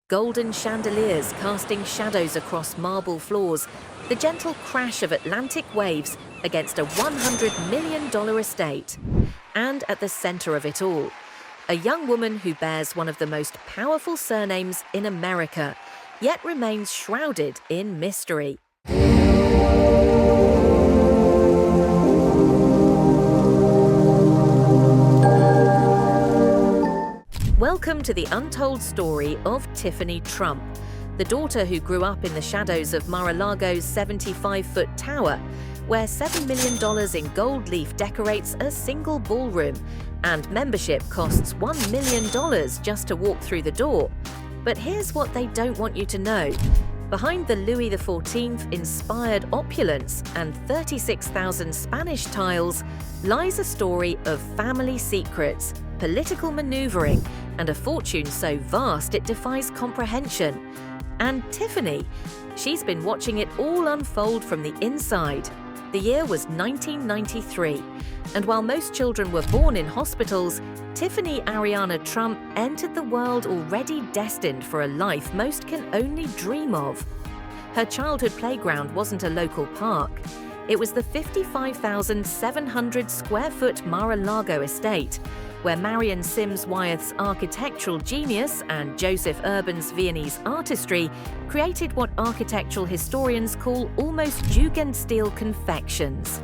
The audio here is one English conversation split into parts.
Golden chandeliers casting shadows across marble floors, the gentle crash of Atlantic waves against a $100 million estate. And at the center of it all, a young woman who bears one of the most powerful surnames in America, yet remains shrouded in mystery. Welcome to the untold story of Tiffany Trump, the daughter who grew up in the shadows of Mar-a-Lago's 75-foot tower, where $7 million in gold leaf decorates a single ballroom, and membership costs $1 million just to walk through the door. But here's what they don't want you to know. Behind the Louis XIV-inspired opulence and 36,000 Spanish tiles lies a story of family secrets, political maneuvering, and a fortune so vast it defies comprehension. And Tiffany, she's been watching it all unfold from the inside. The year was 1993, and while most children were born in hospitals, Tiffany Ariana Trump entered the world already destined for a life most can only dream of. Her childhood playground wasn't a local park. It was the 55,700 square foot Mar-a-Lago estate, where Marion Sims Wyeth's architectural genius and Joseph Urban's Viennese artistry created what architectural historians call almost Jugendstil confections.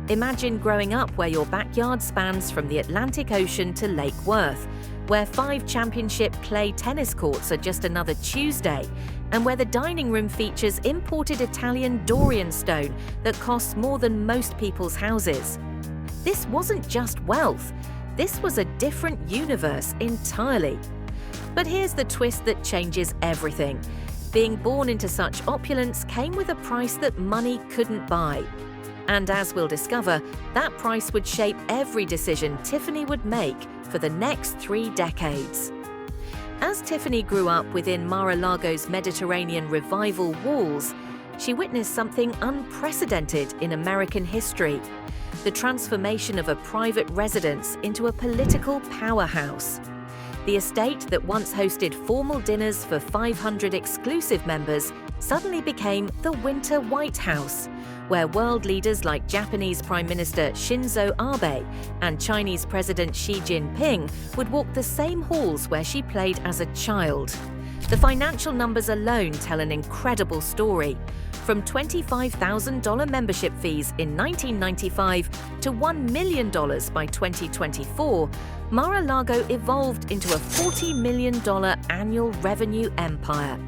Imagine growing up where your backyard spans from the Atlantic Ocean to Lake Worth, where 5 championship clay tennis courts are just another Tuesday, and where the dining room features imported Italian Dorian stone that costs more than most people's houses. This wasn't just wealth. This was a different universe entirely. But here's the twist that changes everything. Being born into such opulence came with a price that money couldn't buy. And as we'll discover, that price would shape every decision Tiffany would make for the next 3 decades. As Tiffany grew up within Mar-a-Lago's Mediterranean revival walls, she witnessed something unprecedented in American history: the transformation of a private residence into a political powerhouse. The estate that once hosted formal dinners for 500 exclusive members suddenly became the Winter White House, where world leaders like Japanese Prime Minister Shinzo Abe and Chinese President Xi Jinping would walk the same halls where she played as a child. The financial numbers alone tell an incredible story. From $25,000 membership fees in 1995 to $1 million by 2024, Mar-a-Lago evolved into a $40 million annual revenue empire.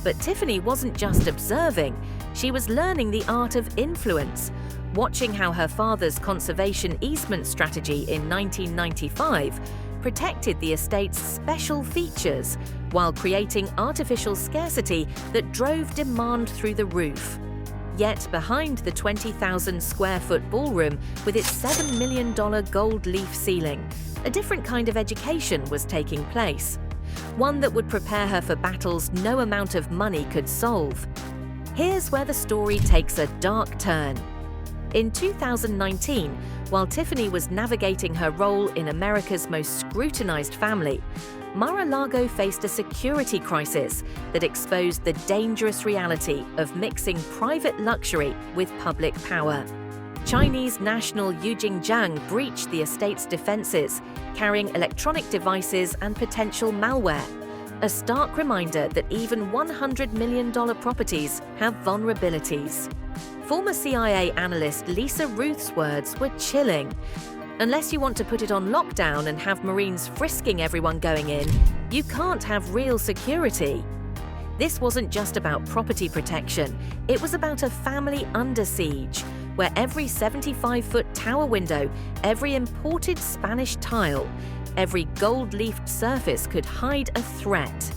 But Tiffany wasn't just observing, she was learning the art of influence, watching how her father's conservation easement strategy in 1995 protected the estate's special features while creating artificial scarcity that drove demand through the roof. Yet behind the 20,000 square foot ballroom with its $7 million gold leaf ceiling, a different kind of education was taking place. One that would prepare her for battles no amount of money could solve. Here's where the story takes a dark turn. In 2019, while Tiffany was navigating her role in America's most scrutinized family, Mar-a-Lago faced a security crisis that exposed the dangerous reality of mixing private luxury with public power. Chinese national Yu Jingjiang breached the estate's defenses, carrying electronic devices and potential malware. A stark reminder that even $100 million properties have vulnerabilities. Former CIA analyst Lisa Ruth's words were chilling. Unless you want to put it on lockdown and have Marines frisking everyone going in, you can't have real security. This wasn't just about property protection, it was about a family under siege, where every 75-foot tower window, every imported Spanish tile, every gold-leafed surface could hide a threat.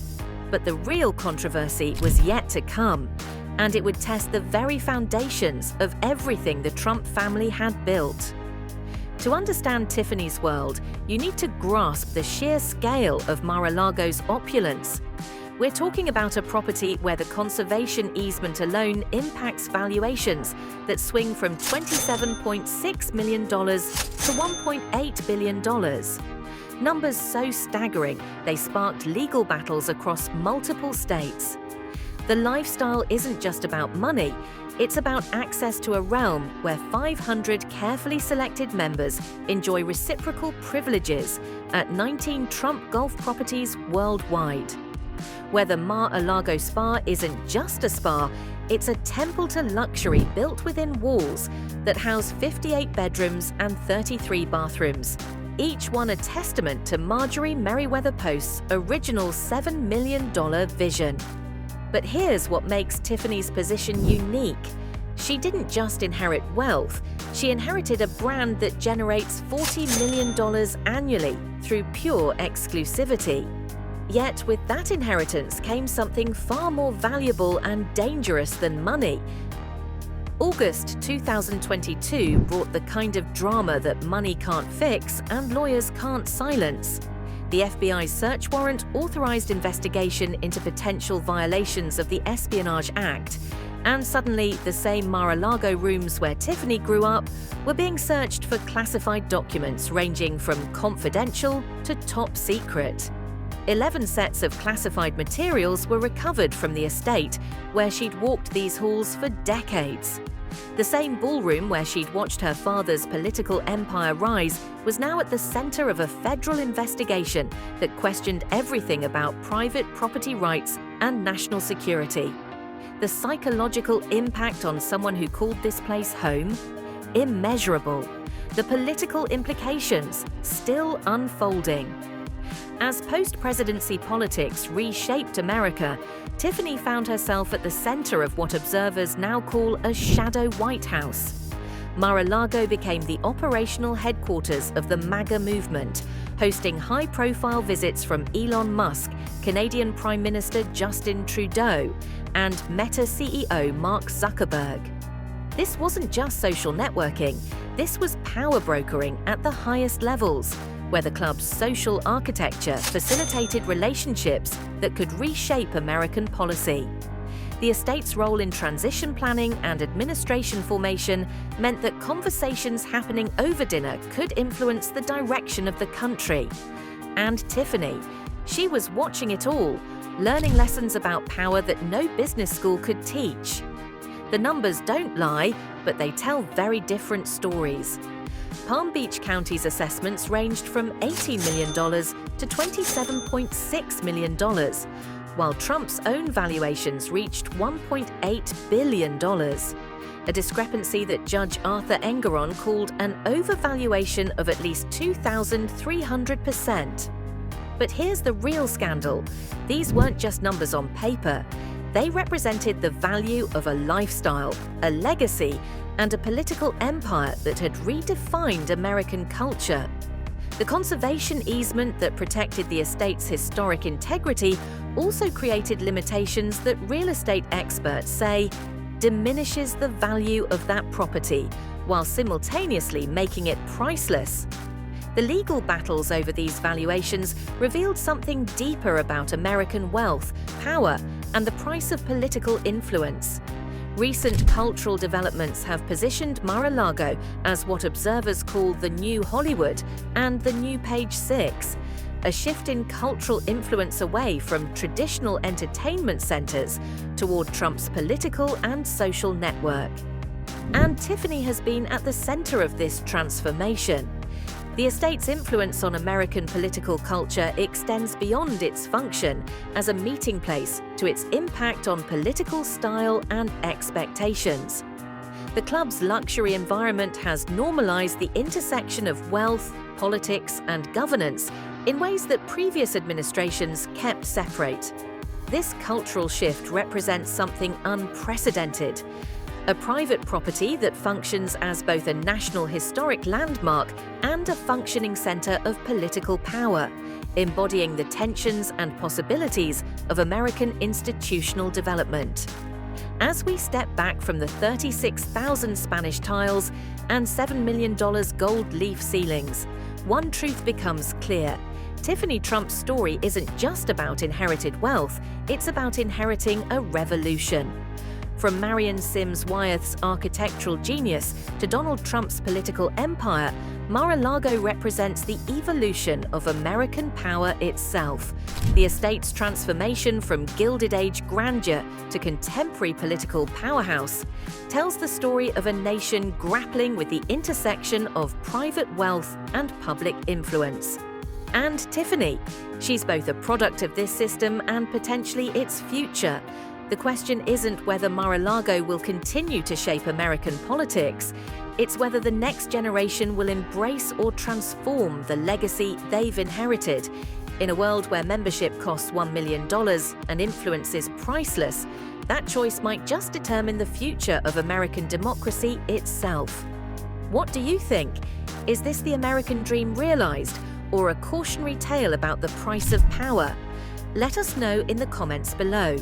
But the real controversy was yet to come, and it would test the very foundations of everything the Trump family had built. To understand Tiffany's world, you need to grasp the sheer scale of Mar-a-Lago's opulence. We're talking about a property where the conservation easement alone impacts valuations that swing from $27.6 million to $1.8 billion. numbers so staggering they sparked legal battles across multiple states. The lifestyle isn't just about money, it's about access to a realm where 500 carefully selected members enjoy reciprocal privileges at 19 Trump golf properties worldwide. Where the Mar-a-Lago spa isn't just a spa, it's a temple to luxury built within walls that house 58 bedrooms and 33 bathrooms, each one a testament to Marjorie Merriweather Post's original $7 million vision. But here's what makes Tiffany's position unique. She didn't just inherit wealth, she inherited a brand that generates $40 million annually through pure exclusivity. Yet with that inheritance came something far more valuable and dangerous than money. August 2022 brought the kind of drama that money can't fix and lawyers can't silence. The FBI's search warrant authorized investigation into potential violations of the Espionage Act, and suddenly the same Mar-a-Lago rooms where Tiffany grew up were being searched for classified documents ranging from confidential to top secret. 11 sets of classified materials were recovered from the estate, where she'd walked these halls for decades. The same ballroom where she'd watched her father's political empire rise was now at the center of a federal investigation that questioned everything about private property rights and national security. The psychological impact on someone who called this place home? Immeasurable. The political implications still unfolding. As post-presidency politics reshaped America, Tiffany found herself at the center of what observers now call a shadow White House. Mar-a-Lago became the operational headquarters of the MAGA movement, hosting high-profile visits from Elon Musk, Canadian Prime Minister Justin Trudeau, and Meta CEO Mark Zuckerberg. This wasn't just social networking, this was power brokering at the highest levels, where the club's social architecture facilitated relationships that could reshape American policy. The estate's role in transition planning and administration formation meant that conversations happening over dinner could influence the direction of the country. And Tiffany, she was watching it all, learning lessons about power that no business school could teach. The numbers don't lie, but they tell very different stories. Palm Beach County's assessments ranged from $18 million to $27.6 million, while Trump's own valuations reached $1.8 billion, a discrepancy that Judge Arthur Engeron called an overvaluation of at least 2,300%. But here's the real scandal. These weren't just numbers on paper. They represented the value of a lifestyle, a legacy, and a political empire that had redefined American culture. The conservation easement that protected the estate's historic integrity also created limitations that real estate experts say diminishes the value of that property, while simultaneously making it priceless. The legal battles over these valuations revealed something deeper about American wealth, power, and the price of political influence. Recent cultural developments have positioned Mar-a-Lago as what observers call the new Hollywood and the new Page Six, a shift in cultural influence away from traditional entertainment centers toward Trump's political and social network. And Tiffany has been at the center of this transformation. The estate's influence on American political culture extends beyond its function as a meeting place to its impact on political style and expectations. The club's luxury environment has normalized the intersection of wealth, politics, and governance in ways that previous administrations kept separate. This cultural shift represents something unprecedented. A private property that functions as both a national historic landmark and a functioning center of political power, embodying the tensions and possibilities of American institutional development. As we step back from the 36,000 Spanish tiles and $7 million gold leaf ceilings, one truth becomes clear. Tiffany Trump's story isn't just about inherited wealth, it's about inheriting a revolution. From Marion Sims Wyeth's architectural genius to Donald Trump's political empire, Mar-a-Lago represents the evolution of American power itself. The estate's transformation from Gilded Age grandeur to contemporary political powerhouse tells the story of a nation grappling with the intersection of private wealth and public influence. And Tiffany. She's both a product of this system and potentially its future. The question isn't whether Mar-a-Lago will continue to shape American politics. It's whether the next generation will embrace or transform the legacy they've inherited. In a world where membership costs $1 million and influence is priceless, that choice might just determine the future of American democracy itself. What do you think? Is this the American dream realized, or a cautionary tale about the price of power? Let us know in the comments below.